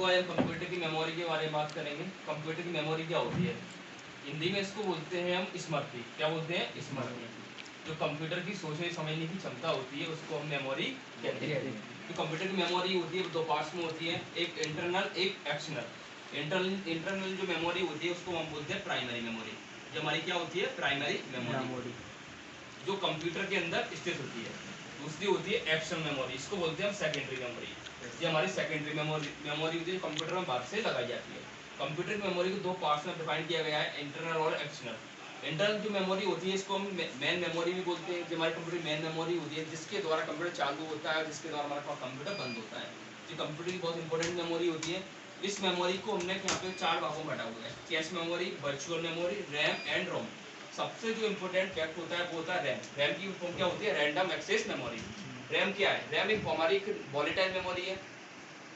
और कंप्यूटर की मेमोरी के बारे में बात करेंगे। कंप्यूटर की मेमोरी क्या होती है? हिंदी में इसको बोलते हैं हम स्मृति। क्या बोलते हैं? स्मृति। जो कंप्यूटर की सोचने समझने की क्षमता होती है उसको हम मेमोरी कहते हैं। जो कंप्यूटर की मेमोरी होती है वो दो पार्ट्स में होती है, एक इंटरनल एक एक्सटर्नल। इंटरनल जो मेमोरी होती है उसको हम बोलते हैं प्राइमरी मेमोरी। जो हमारी क्या होती है? प्राइमरी मेमोरी, जो कंप्यूटर के अंदर स्थित होती है। दूसरी होती है एक्सटर्नल मेमोरी, इसको बोलते हैं हम सेकेंडरी मेमोरी। ये हमारी सेकेंडरी मेमोरी होती है, कंप्यूटर में बाद से लगाई जाती है। कंप्यूटर की मेमोरी को दो पार्ट्स में डिफाइन किया गया है, इंटरनल और एक्सटर्नल। इंटरनल जो मेमोरी होती है इसको हम मेन मेमोरी भी बोलते हैं। जो हमारी कंप्यूटर मेन मेमोरी होती है जिसके द्वारा कंप्यूटर चालू होता है, जिसके द्वारा हमारा कंप्यूटर बंद होता है। जो कंप्यूटर की बहुत इंपॉर्टेंट मेमोरी होती है। इस मेमोरी को हमने यहाँ पे चार भागों में बांटा हुआ है, cache memory, virtual memory, RAM and ROM. सबसे जो इंपॉर्टेंट फैक्ट होता है वो होता है रैम। रैम की फॉर्म क्या होती है? Random access memory. रैम क्या है? रैम एक हमारी एक वॉलेटाइल मेमोरी है।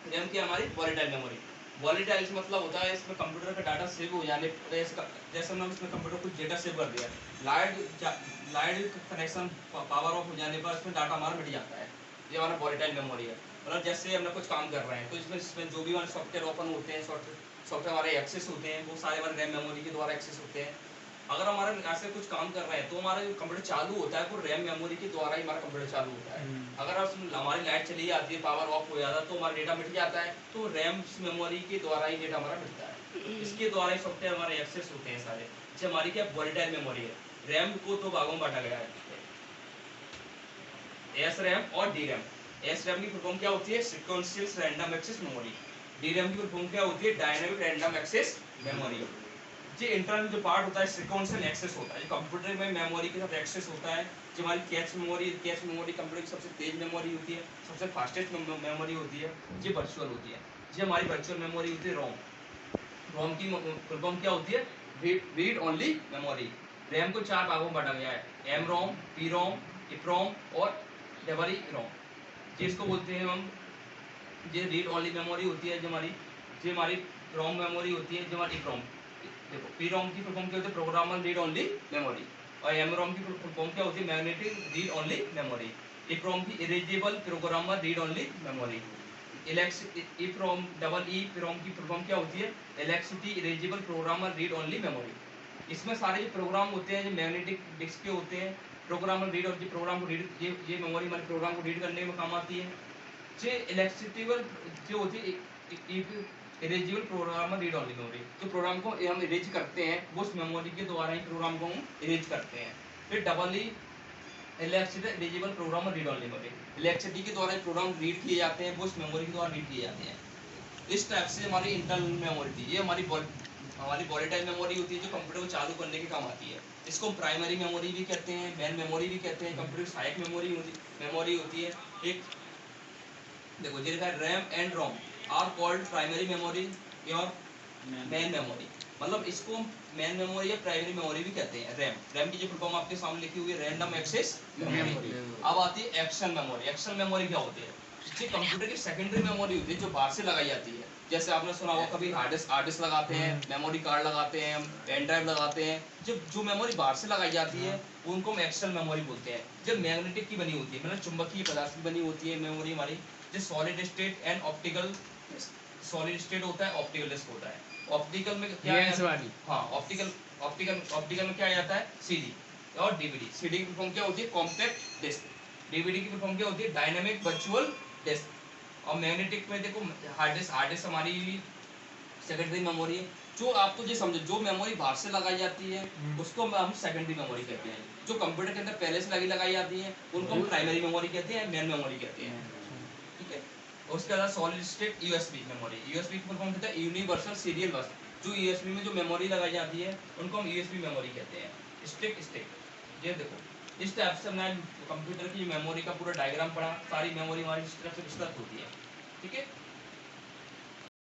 रैम की हमारी वॉलेटाइल मेमोरी। वॉलेटाइल से मतलब होता है इसमें कंप्यूटर का डाटा सेव हो जाने, जैसे हमने इसमें कंप्यूटर कुछ डेटा सेव कर दिया, लाइट कनेक्शन पावर ऑफ हो जाने पर इसमें डाटा हमारा मिट जाता है। ये हमारा वॉलेटाइल मेमोरी है। मतलब जैसे हमने कुछ काम कर रहे हैं तो इसमें जो भी हमारे सॉफ्टवेयर ओपन होते हैं, सॉफ्टवेयर हमारे एक्सेस होते हैं, वो सारे हमारे रैम मेमोरी के द्वारा एक्सेस होते हैं। अगर हमारा ऐसे कुछ काम कर रहे हैं तो हमारा जो कंप्यूटर चालू होता है वो रैम मेमोरी के द्वारा ही हमारा कंप्यूटर चालू होता है। अगर हमारी लाइट चली जाती है, पावर ऑफ हो जाता है तो हमारा डेटा मिट जाता है, तो रैम मेमोरी के द्वारा ही डेटा हमारा मिलता है। इसके द्वारा ही सॉफ्टवेयर हमारे एक्सेस होते हैं सारे। जैसे हमारी क्या वॉलेटाइल मेमोरी है। रैम को दो भागों में बांटा गया है, एस रैम और डी रैम। एस रैम की फुल फॉर्म क्या होती है? Sequential random access memory. D RAM की फुल फॉर्म क्या होती है? Dynamic random access memory. जो इंटरनल जो पार्ट होता है सीक्वेंशियल एक्सेस होता है, कंप्यूटर में मेमोरी के साथ एक्सेस होता है। जो हमारी कैश मेमोरी कंप्यूटर की सबसे तेज मेमोरी होती है, सबसे फास्टेस्ट मेमोरी होती है, ये वर्चुअल होती है। ये हमारी वर्चुअल मेमोरी होती है रोम। रोम की फुल फॉर्म क्या होती है? Read only memory. रैम को चार भागों में बांटा गया है, एम रोम, पी रोम, इप्रोम और डबल ई रोम। जिसको बोलते हैं हम, ये रीड ओनली मेमोरी होती है जो हमारी रोम मेमोरी होती है, जो हमारी इप्रोम। देखो, पी रोम की फुल फॉर्म क्या होती है? Programmer read only memory. और एम रोम की फुल फॉर्म क्या होती है? Magnetic read only memory. EPROM की erasable programmer read only memory. EPROM double E ROM की फुल फॉर्म क्या होती है? Electricity erasable programmer read only memory. इसमें सारे जो प्रोग्राम होते हैं जो मैग्नेटिक डिस्क के होते हैं, प्रोग्रामर रीड और प्रोग्राम को रीड, ये मेमोरी हमारे प्रोग्राम को रीड करने में काम आती है। जो इलेक्ट्रिसिटी जो होती है erasable programmer read only memory, जो प्रोग्राम को हम इरेज करते हैं वो उस मेमोरी के द्वारा ही प्रोग्राम को हम इरेज करते हैं। फिर double E electricity erasable programmer read only memory, electricity के द्वारा प्रोग्राम रीड किए जाते हैं, वो उस मेमोरी के द्वारा रीड किए जाते हैं। इस टाइप से हमारी इंटरनल मेमोरी थी। ये हमारी वॉलेटाइल मेमोरी होती है जो कंप्यूटर को चालू करने के काम आती है। इसको हम प्राइमरी मेमोरी भी कहते हैं, मेन मेमोरी भी कहते हैं। कंप्यूटर की सहायक मेमोरी होती है। एक देखो ये लिखा है RAM and ROM are called primary memory और मेन मेमोरी। मतलब इसको मेन मेमोरी या प्राइमरी मेमोरी भी कहते हैं। रैम की जो फुल फॉर्म आपके सामने लिखी हुई है, रैंडम एक्सेस मेमोरी। अब आती है एक्सटर्नल मेमोरी। एक्सटर्नल मेमोरी क्या होती है? ये कंप्यूटर की सेकेंडरी मेमोरी होती है जो बाहर से लगाई जाती है। जैसे आपने सुना होगा कभी हार्ड डिस्क लगाते हैं, मेमोरी कार्ड लगाते हैं, पेन ड्राइव लगाते हैं। जो मेमोरी बाहर से लगाई जाती है उनको हम एक्सटर्नल मेमोरी बोलते हैं। जो मैग्नेटिक की बनी होती है, मतलब चुंबकीय पदार्थ की बनी होती है मेमोरी हमारी। जो solid state and optical, solid state होता है, ऑप्टिकल डिस्क होता है। ऑप्टिकल में क्या है? हाँ, ऑप्टिकल में क्या आ जाता है? सीडी और डीवीडी। सीडी की फॉर्म क्या होती है? Compact disc. डीवीडी की फॉर्म क्या होती है? Dynamic virtual disc. और मैग्नेटिक में देखो हार्ड डिस्क हमारी सेकेंडरी मेमोरी है। जो आपको जो समझो, जो मेमोरी बाहर से लगाई जाती है उसको हम सेकेंडरी मेमोरी कहते हैं। जो कंप्यूटर के अंदर पहले से लगाई जाती है उनको हम प्राइमरी मेमोरी कहते हैं, मेन मेमोरी कहते हैं। ठीक है। उसके बाद solid state USB memory. USB की फुल फॉर्म कहते हैं यूनिवर्सल सीरियल बस। जो यूएसबी में जो मेमोरी लगाई जाती है उनको हम यूएसबी मेमोरी कहते हैं। स्टिक ये देखो, इस टाइप से हमने कंप्यूटर की मेमोरी का पूरा डायग्राम पढ़ा। सारी मेमोरी हमारी इस तरह से विस्तृत होती है। ठीक है।